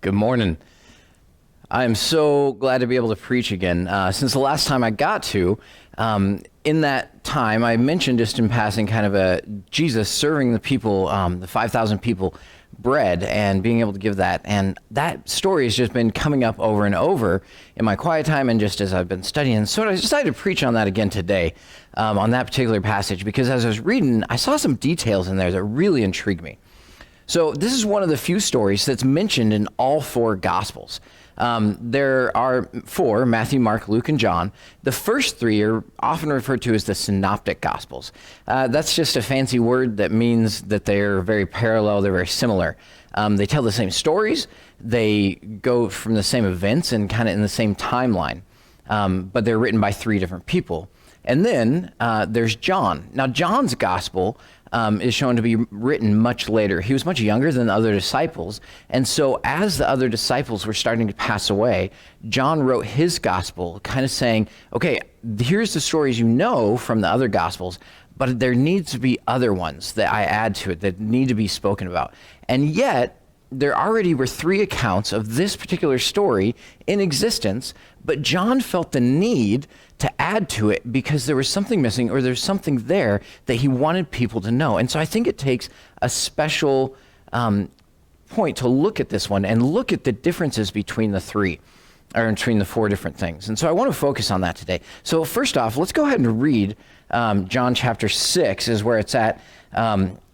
Good morning. I'm so glad to be able to preach again. Since the last time I got to, in that time, I mentioned just in passing kind of Jesus serving the people, the 5,000 people, bread and being able to give that. And that story has just been coming up over and over in my quiet time and just as I've been studying. So I decided to preach on that again today, on that particular passage, because as I was reading, I saw some details in there that really intrigued me. So this is one of the few stories that's mentioned in all four Gospels. There are four, Matthew, Mark, Luke, and John. The first three are often referred to as the Synoptic Gospels. That's just a fancy word that means that they're very parallel, they're very similar. They tell the same stories, they go from the same events and kind of in the same timeline, but they're written by three different people. And then there's John. Now, John's Gospel is shown to be written much later. He was much younger than the other disciples, and so as the other disciples were starting to pass away, John wrote his gospel, kind of saying, okay, here's the stories you know from the other gospels, but there needs to be other ones that I add to it that need to be spoken about. And yet, there already were three accounts of this particular story in existence, but John felt the need to add to it because there was something missing or there's something there that he wanted people to know. And so I think it takes a special point to look at this one and look at the differences between the three, or between the four different things. And so I want to focus on that today. So first off, let's go ahead and read John chapter 6 is where it's at.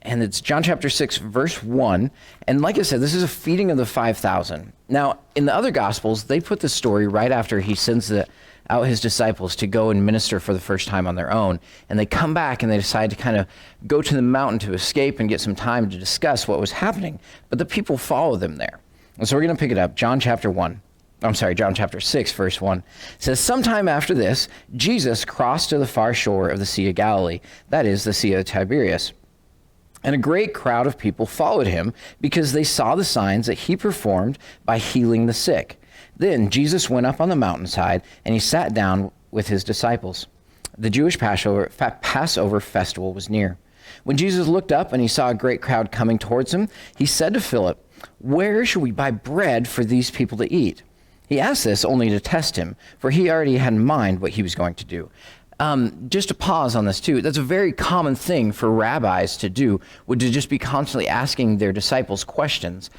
And it's John chapter 6, verse 1. And like I said, this is a feeding of the 5,000. Now, in the other Gospels, they put the story right after he sends out his disciples to go and minister for the first time on their own. And they come back and they decide to kind of go to the mountain to escape and get some time to discuss what was happening. But the people follow them there. And so we're going to pick it up. John chapter 6, verse 1. It says, sometime after this, Jesus crossed to the far shore of the Sea of Galilee, that is, the Sea of Tiberias. And a great crowd of people followed him because they saw the signs that he performed by healing the sick. Then Jesus went up on the mountainside and he sat down with his disciples. The Jewish Passover festival was near. When Jesus looked up and he saw a great crowd coming towards him, he said to Philip, "Where shall we buy bread for these people to eat?" He asked this only to test him, for he already had in mind what he was going to do. Just to pause on this too, that's a very common thing for rabbis to do, would to just be constantly asking their disciples questions.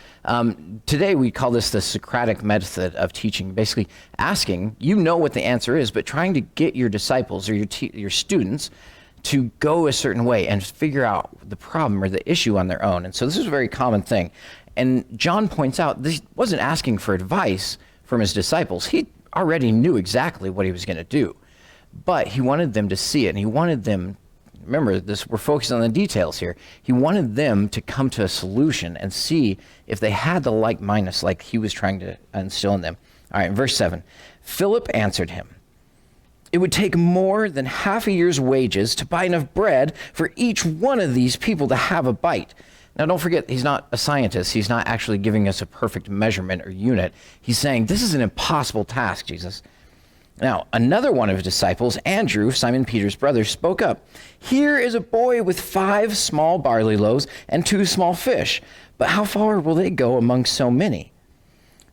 Today we call this the Socratic method of teaching, basically asking, you know what the answer is, but trying to get your disciples or your students to go a certain way and figure out the problem or the issue on their own. And so this is a very common thing. And John points out this wasn't asking for advice from his disciples. He already knew exactly what he was going to do. But he wanted them to see it, and he wanted them, remember this, we're focused on the details here. He wanted them to come to a solution and see if they had the like-mindedness like he was trying to instill in them. All right, verse 7. Philip answered him, "It would take more than half a year's wages to buy enough bread for each one of these people to have a bite." Now, don't forget, he's not a scientist. He's not actually giving us a perfect measurement or unit. He's saying, this is an impossible task, Jesus. Now, another one of his disciples, Andrew, Simon Peter's brother, spoke up. "Here is a boy with 5 small barley loaves and 2 small fish, but how far will they go among so many?"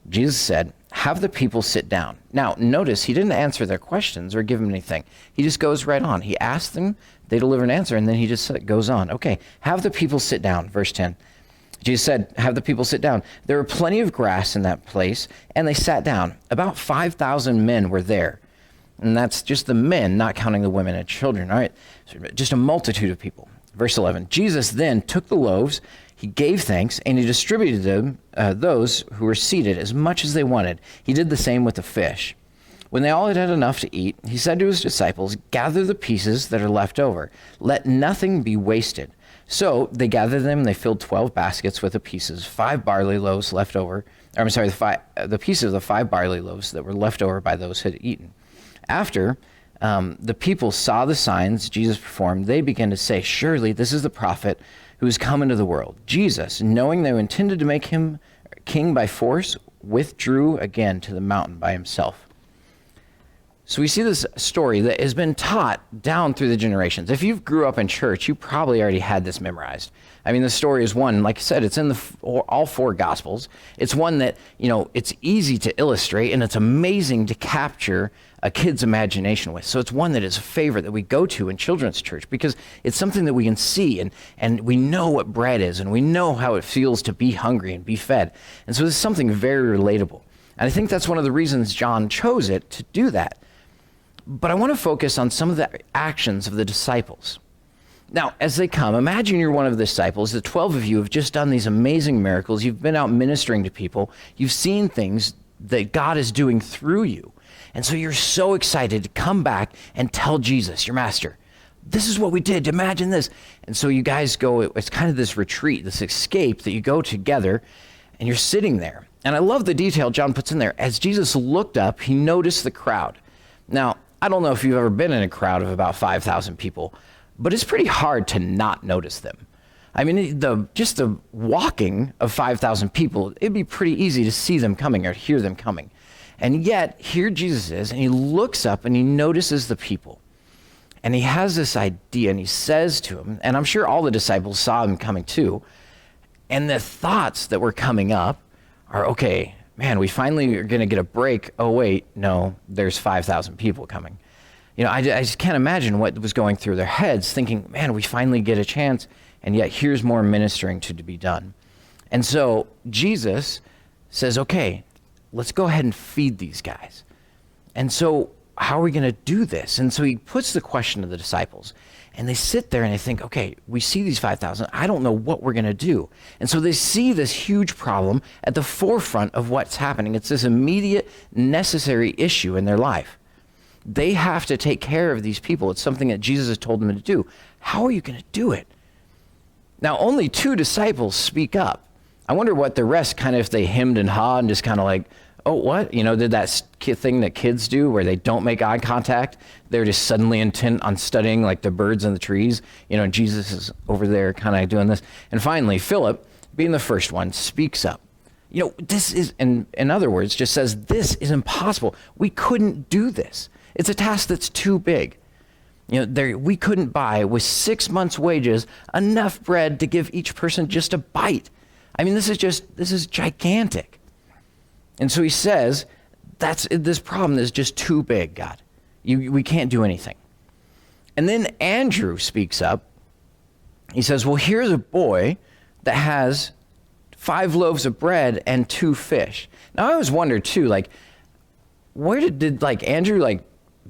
Jesus said, "Have the people sit down." Now, notice he didn't answer their questions or give them anything. He just goes right on. He asked them, they deliver an answer, and then he just goes on. Okay, have the people sit down, verse 10. Jesus said, "Have the people sit down." There were plenty of grass in that place, and they sat down. About 5,000 men were there. And that's just the men, not counting the women and children. All right, so just a multitude of people. Verse 11, Jesus then took the loaves, he gave thanks, and he distributed them, those who were seated, as much as they wanted. He did the same with the fish. When they all had had enough to eat, he said to his disciples, "Gather the pieces that are left over. Let nothing be wasted." So they gathered them, and they filled 12 baskets with the pieces, 5 barley loaves left over. The pieces of the 5 barley loaves that were left over by those who had eaten. After the people saw the signs Jesus performed, they began to say, "Surely this is the prophet who has come into the world." Jesus, knowing they intended to make him king by force, withdrew again to the mountain by himself. So we see this story that has been taught down through the generations. If you grew up in church, you probably already had this memorized. I mean, the story is one, like I said, it's in all four Gospels. It's one that, it's easy to illustrate, and it's amazing to capture a kid's imagination with. So it's one that is a favorite that we go to in children's church because it's something that we can see, and we know what bread is, and we know how it feels to be hungry and be fed. And so this is something very relatable. And I think that's one of the reasons John chose it to do that. But I want to focus on some of the actions of the disciples. Now, as they come, imagine you're one of the disciples. The 12 of you have just done these amazing miracles. You've been out ministering to people. You've seen things that God is doing through you. And so you're so excited to come back and tell Jesus, your master, this is what we did. Imagine this. And so you guys go, it's kind of this retreat, this escape that you go together, and you're sitting there. And I love the detail John puts in there. As Jesus looked up, he noticed the crowd. Now, I don't know if you've ever been in a crowd of about 5,000 people, but it's pretty hard to not notice them. I mean, just the walking of 5,000 people, it'd be pretty easy to see them coming or hear them coming. And yet, here Jesus is, and he looks up and he notices the people. And he has this idea, and he says to him, and I'm sure all the disciples saw him coming too, and the thoughts that were coming up are, okay, man, we finally are going to get a break. Oh, wait, no, there's 5,000 people coming. I just can't imagine what was going through their heads, thinking, man, we finally get a chance, and yet here's more ministering to be done. And so Jesus says, okay, let's go ahead and feed these guys. And so how are we going to do this? And so he puts the question to the disciples, and they sit there and they think, okay, we see these 5,000. I don't know what we're going to do. And so they see this huge problem at the forefront of what's happening. It's this immediate, necessary issue in their life. They have to take care of these people. It's something that Jesus has told them to do. How are you going to do it? Now, only 2 disciples speak up. I wonder what the rest kind of, if they hemmed and hawed and just kind of like, oh, what? Did that thing that kids do where they don't make eye contact? They're just suddenly intent on studying like the birds and the trees. Jesus is over there kind of doing this. And finally, Philip, being the first one, speaks up. This is, in other words, just says, this is impossible. We couldn't do this. It's a task that's too big. We couldn't buy with 6 months' wages enough bread to give each person just a bite. I mean, this is gigantic. And so he says, this problem is just too big, God. We can't do anything. And then Andrew speaks up. He says, well, here's a boy that has 5 loaves of bread and 2 fish. Now, I always wonder, too, where did Andrew,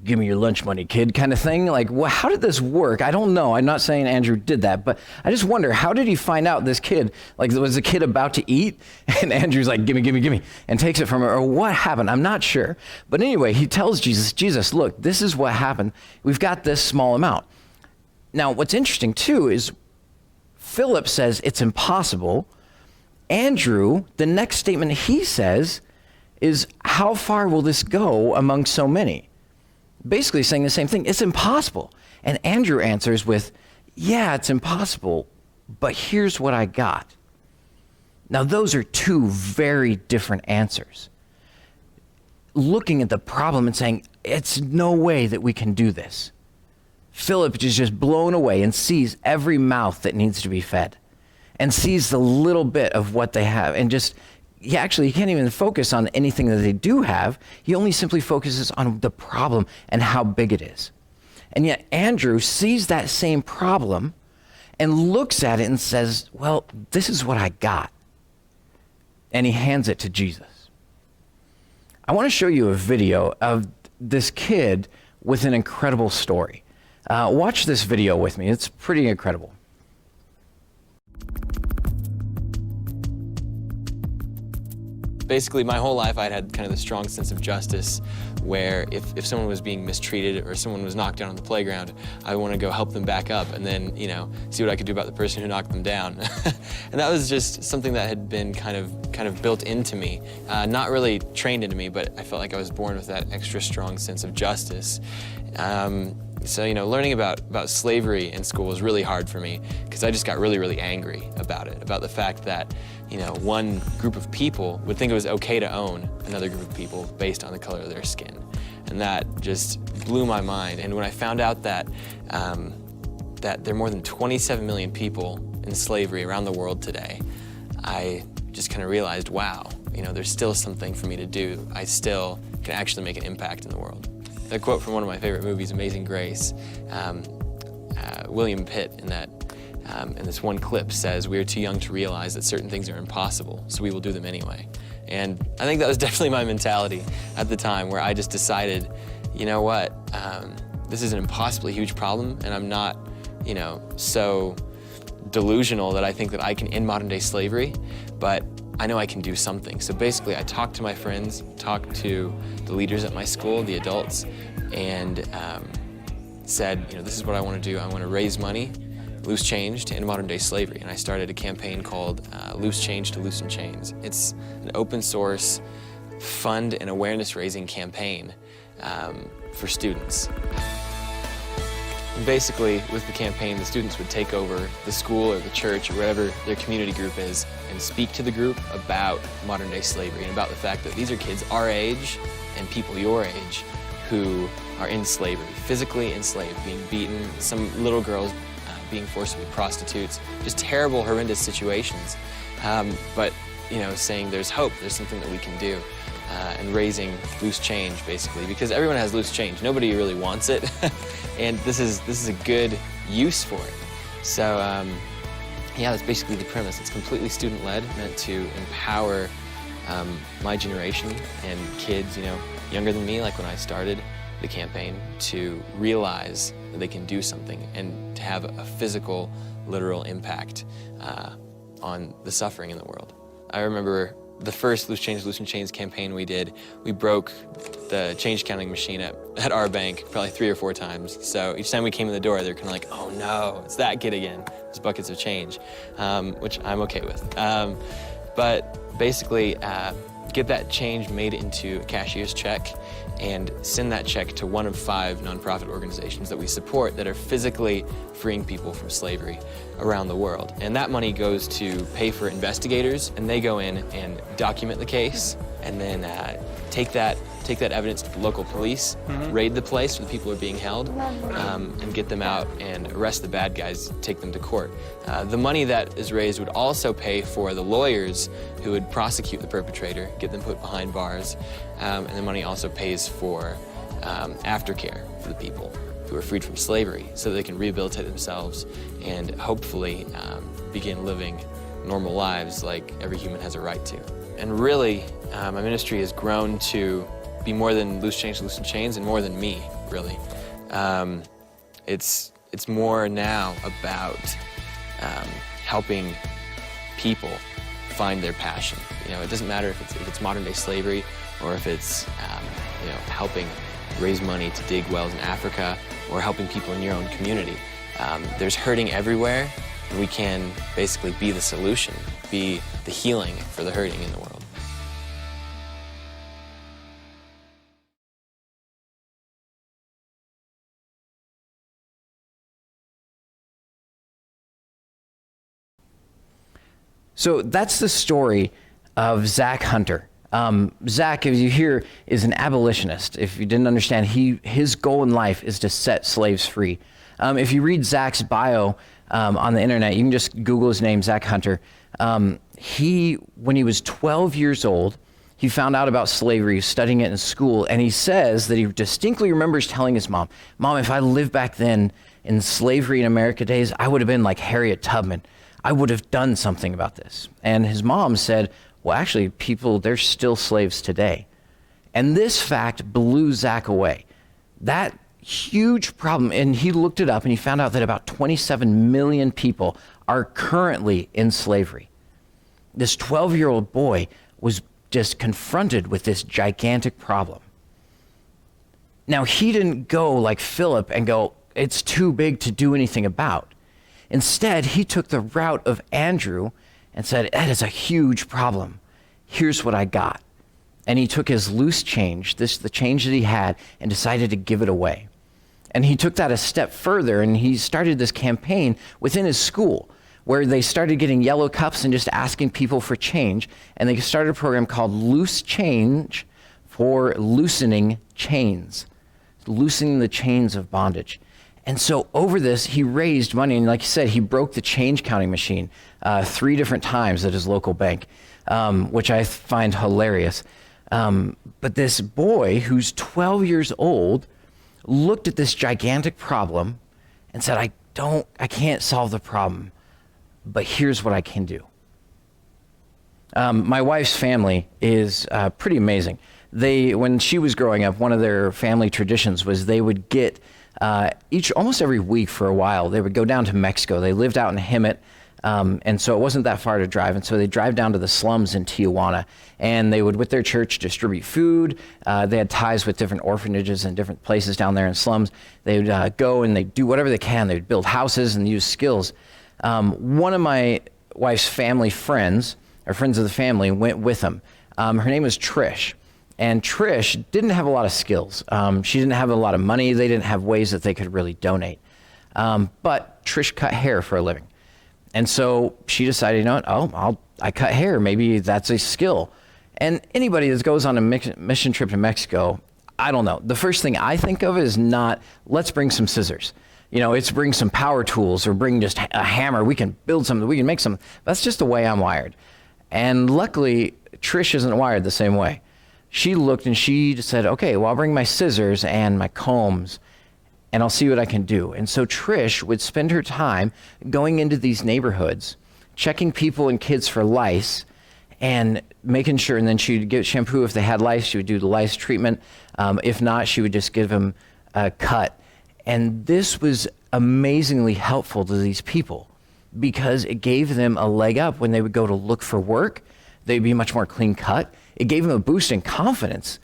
give me your lunch money, kid, kind of thing? How did this work? I don't know. I'm not saying Andrew did that, but I just wonder, how did he find out this kid, was the kid about to eat? And Andrew's like, gimme, and takes it from her, or what happened? I'm not sure. But anyway, he tells Jesus, look, this is what happened. We've got this small amount. Now, what's interesting, too, is Philip says it's impossible. Andrew, the next statement he says is, how far will this go among so many? Basically saying the same thing. It's impossible. And Andrew answers with, yeah, it's impossible, but here's what I got. Now, those are 2 very different answers. Looking at the problem and saying, it's no way that we can do this. Philip is just blown away and sees every mouth that needs to be fed and sees the little bit of what they have, and just, he can't even focus on anything that they do have. He only simply focuses on the problem and how big it is. And yet Andrew sees that same problem and looks at it and says, well, this is what I got. And he hands it to Jesus. I want to show you a video of this kid with an incredible story. Watch this video with me. It's pretty incredible. Basically, my whole life I'd had kind of the strong sense of justice where if someone was being mistreated or someone was knocked down on the playground, I want to go help them back up and then, see what I could do about the person who knocked them down. And that was just something that had been kind of built into me, not really trained into me, but I felt like I was born with that extra strong sense of justice. So, learning about slavery in school was really hard for me because I just got really, really angry about it, about the fact that, one group of people would think it was okay to own another group of people based on the color of their skin. And And that just blew my mind. And when I found out that, that there are more than 27 million people in slavery around the world today, I just kind of realized, wow, there's still something for me to do. I still can actually make an impact in the world. A quote from one of my favorite movies, Amazing Grace, William Pitt in this one clip says, "We are too young to realize that certain things are impossible, so we will do them anyway." And I think that was definitely my mentality at the time, where I just decided, you know what, this is an impossibly huge problem, and I'm not, so delusional that I think that I can end modern day slavery, but I know I can do something. So basically I talked to my friends, talked to the leaders at my school, the adults, and said, this is what I want to do. I want to raise money, loose change to end modern day slavery. And I started a campaign called Loose Change to Loosen Chains. It's an open source fund and awareness raising campaign for students. And basically, with the campaign, the students would take over the school or the church or wherever their community group is and speak to the group about modern day slavery and about the fact that these are kids our age and people your age who are in slavery, physically enslaved, being beaten, some little girls being forced to be prostitutes, just terrible, horrendous situations. But saying there's hope, there's something that we can do. And raising loose change, basically, because everyone has loose change. Nobody really wants it, and this is a good use for it. So, yeah, that's basically the premise. It's completely student-led, meant to empower my generation and kids, younger than me, like when I started the campaign, to realize that they can do something and to have a physical, literal impact on the suffering in the world. I remember the first Loose Change, Loosen Chains campaign we did, we broke the change counting machine at our bank probably 3 or 4 times. So each time we came in the door, they're kind of like, oh no, it's that kid again. There's buckets of change, which I'm okay with. But basically, get that change made into a cashier's check and send that check to one of 5 nonprofit organizations that we support that are physically freeing people from slavery around the world. And that money goes to pay for investigators, and they go in and document the case, and then take that evidence to the local police, raid the place where the people are being held, and get them out and arrest the bad guys, take them to court. The money that is raised would also pay for the lawyers who would prosecute the perpetrator, get them put behind bars, and the money also pays for aftercare for the people who are freed from slavery so that they can rehabilitate themselves and hopefully begin living normal lives like every human has a right to. And really, my ministry has grown to be more than Loose Change, Loosen Chains, and more than me, really. It's more now about helping people find their passion. It doesn't matter if it's modern day slavery or if it's helping raise money to dig wells in Africa or helping people in your own community. There's hurting everywhere, and we can basically be the solution, be the healing for the hurting in the world. So that's the story of Zach Hunter. Zach, as you hear, is an abolitionist. If you didn't understand, his goal in life is to set slaves free. If you read Zach's bio on the internet, you can just Google his name, Zach Hunter. When he was 12 years old, he found out about slavery, studying it in school, and he says that he distinctly remembers telling his mom, "Mom, if I lived back then in slavery in America days, I would have been like Harriet Tubman. I would have done something about this." And his mom said, "Well, actually, they're still slaves today." And this fact blew Zach away. That huge problem, and he looked it up and he found out that about 27 million people are currently in slavery. This 12-year-old boy was just confronted with this gigantic problem. Now, he didn't go like Philip and go, "It's too big to do anything about." Instead, he took the route of Andrew and said, "That is a huge problem. Here's what I got." And he took his loose change, the change that he had, and decided to give it away. And he took that a step further, and he started this campaign within his school where they started getting yellow cups and just asking people for change. And they started a program called Loose Change for loosening the chains of bondage. And so over this, he raised money. And like you said, he broke the change counting machine 3 different times at his local bank, which I find hilarious. But this boy who's 12 years old looked at this gigantic problem and said, I can't solve the problem, but here's what I can do. My wife's family is pretty amazing. When she was growing up, one of their family traditions was they would get almost every week for a while, they would go down to Mexico. They lived out in Hemet, and so it wasn't that far to drive. And so they'd drive down to the slums in Tijuana, and they would, with their church, distribute food. They had ties with different orphanages and different places down there in slums. They would go and they'd do whatever they can. They'd build houses and use skills. One of my wife's family friends, or friends of the family, went with them. Her name was Trish. And Trish didn't have a lot of skills. She didn't have a lot of money. They didn't have ways that they could really donate. But Trish cut hair for a living. And so she decided, you know what, I cut hair. Maybe that's a skill. And anybody that goes on a mission trip to Mexico, I don't know. The first thing I think of is not, let's bring some scissors. It's bring some power tools or bring just a hammer. We can build something. We can make something. That's just the way I'm wired. And luckily, Trish isn't wired the same way. She looked and she said, okay, well, I'll bring my scissors and my combs and I'll see what I can do. And so Trish would spend her time going into these neighborhoods, checking people and kids for lice and making sure, and then she'd get shampoo if they had lice. She would do the lice treatment. If not, she would just give them a cut. And this was amazingly helpful to these people because it gave them a leg up when they would go to look for work. They'd be much more clean cut. It gave them a boost in confidence,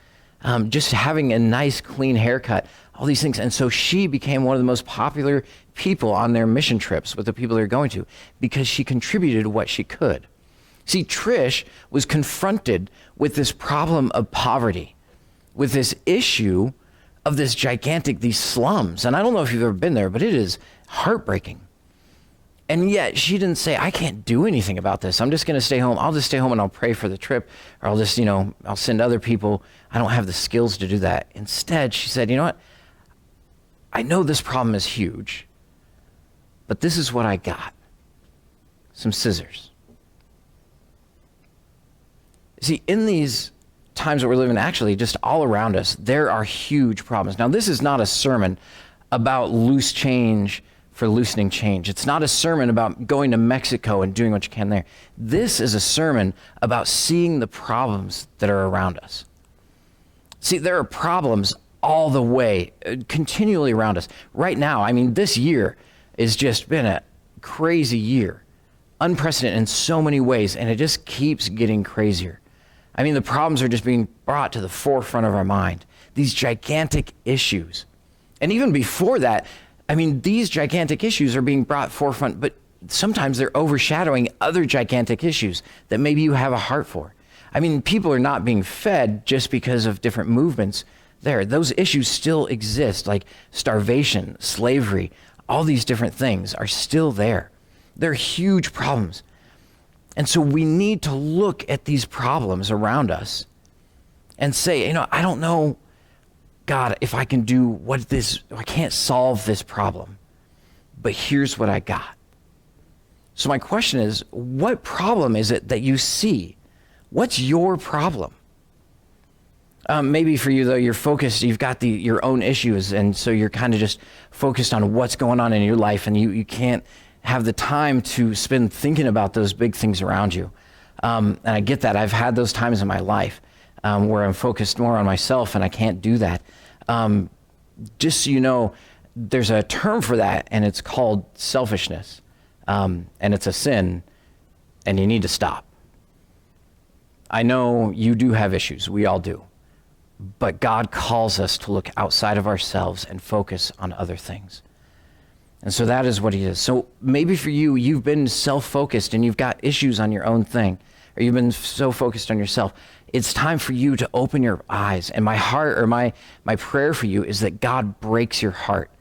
just having a nice, clean haircut, all these things. And so she became one of the most popular people on their mission trips with the people they're going to because she contributed what she could. See, Trish was confronted with this problem of poverty, with this issue of these slums. And I don't know if you've ever been there, but it is heartbreaking. And yet she didn't say, I can't do anything about this. I'm just going to stay home. I'll just stay home and I'll pray for the trip, or I'll just, I'll send other people. I don't have the skills to do that. Instead, she said, you know what? I know this problem is huge, but this is what I got. Some scissors. See, in these times that we're living, actually, just all around us, there are huge problems. Now, this is not a sermon about loose change for loosening change. It's not a sermon about going to Mexico and doing what you can there. This is a sermon about seeing the problems that are around us. See, there are problems all the way, continually around us. Right now, this year has just been a crazy year, unprecedented in so many ways, and it just keeps getting crazier. The problems are just being brought to the forefront of our mind. These gigantic issues. And even before that, these gigantic issues are being brought forefront, but sometimes they're overshadowing other gigantic issues that maybe you have a heart for. People are not being fed just because of different movements there. Those issues still exist, like starvation, slavery, all these different things are still there. They're huge problems. And so we need to look at these problems around us and say, I don't know, God, if I can do I can't solve this problem, but here's what I got. So my question is, what problem is it that you see? What's your problem? Maybe for you, though, you're focused, you've got your own issues, and so you're kind of just focused on what's going on in your life, and you can't have the time to spend thinking about those big things around you. And I get that. I've had those times in my life where I'm focused more on myself, and I can't do that. Just so you know, there's a term for that, and it's called selfishness. And it's a sin, and you need to stop. I know you do have issues. We all do. But God calls us to look outside of ourselves and focus on other things. And so that is what he is. So maybe for you, you've been self-focused and you've got issues on your own thing, or you've been so focused on yourself. It's time for you to open your eyes. And my heart, or my prayer for you is that God breaks your heart,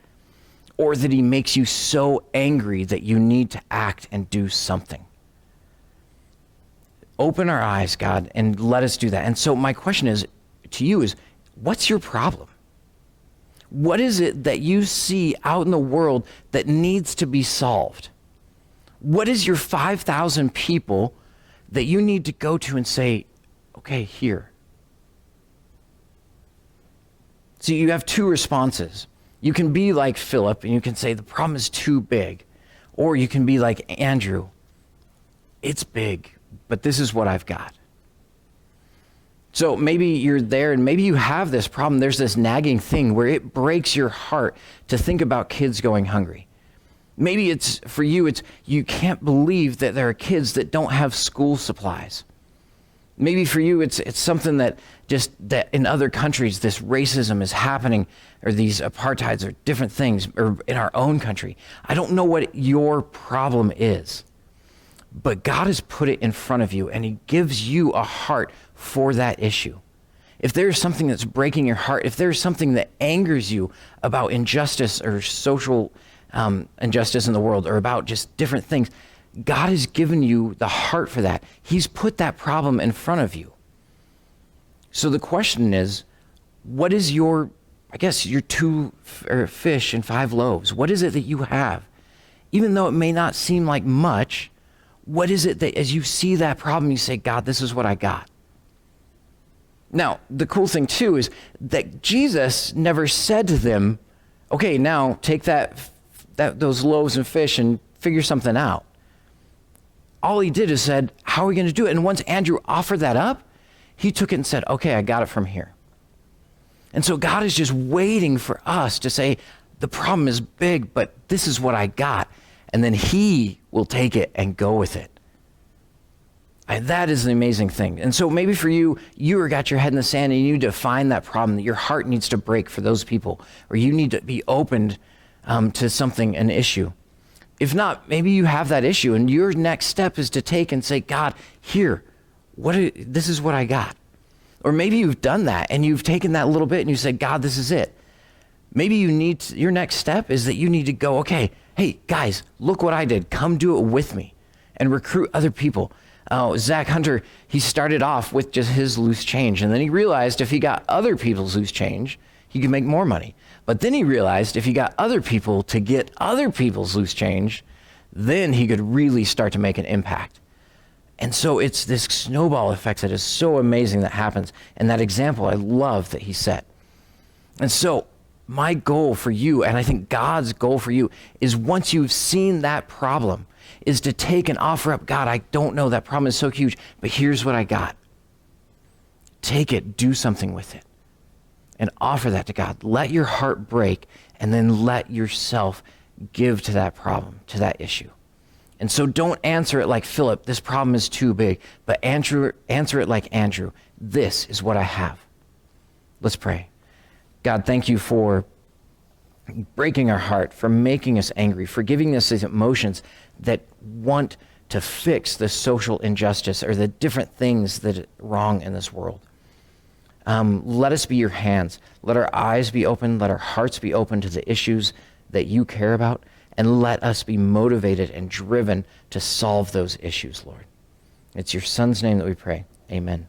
or that he makes you so angry that you need to act and do something. Open our eyes, God, and let us do that. And so my question is, to you is, what's your problem? What is it that you see out in the world that needs to be solved? What is your 5,000 people that you need to go to and say, okay, here? So you have two responses. You can be like Philip and you can say, the problem is too big. Or you can be like Andrew, it's big, but this is what I've got. So maybe you're there and maybe you have this problem. There's this nagging thing where it breaks your heart to think about kids going hungry. Maybe it's for you, it's you can't believe that there are kids that don't have school supplies. Maybe for you, it's something that in other countries, this racism is happening, or these apartheids or different things, or in our own country. I don't know what your problem is, but God has put it in front of you and he gives you a heart for that issue. If there's something that's breaking your heart, if there's something that angers you about injustice or social injustice in the world, or about just different things, God has given you the heart for that. He's put that problem in front of you. So the question is, what is your 2 fish and 5 loaves? What is it that you have? Even though it may not seem like much, what is it that as you see that problem, you say, God, this is what I got? Now, the cool thing too is that Jesus never said to them, okay, now take those loaves and fish and figure something out. All he did is said, how are we going to do it? And once Andrew offered that up, he took it and said, okay, I got it from here. And so God is just waiting for us to say, the problem is big, but this is what I got. And then he will take it and go with it. And that is an amazing thing. And so maybe for you, you got your head in the sand and you need to find that problem that your heart needs to break for those people, or you need to be opened to something, an issue. If not, maybe you have that issue and your next step is to take and say, God, here, this is what I got. Or maybe you've done that and you've taken that little bit and you said, God, this is it. Maybe your next step is that you need to go, okay, hey guys, look what I did. Come do it with me and recruit other people. Zach Hunter, he started off with just his loose change. And then he realized if he got other people's loose change, he could make more money. But then he realized if he got other people to get other people's loose change, then he could really start to make an impact. And so it's this snowball effect that is so amazing that happens. And that example I love that he set. And so my goal for you, and I think God's goal for you, is once you've seen that problem, is to take and offer up, God, I don't know, that problem is so huge, but here's what I got. Take it, do something with it, and offer that to God. Let your heart break, and then let yourself give to that problem, to that issue. And so don't answer it like Philip, this problem is too big, but answer it like Andrew, this is what I have. Let's pray. God, thank you for breaking our heart, for making us angry, for giving us these emotions that want to fix the social injustice or the different things that are wrong in this world. Let us be your hands. Let our eyes be open. Let our hearts be open to the issues that you care about. And let us be motivated and driven to solve those issues, Lord. It's your Son's name that we pray. Amen.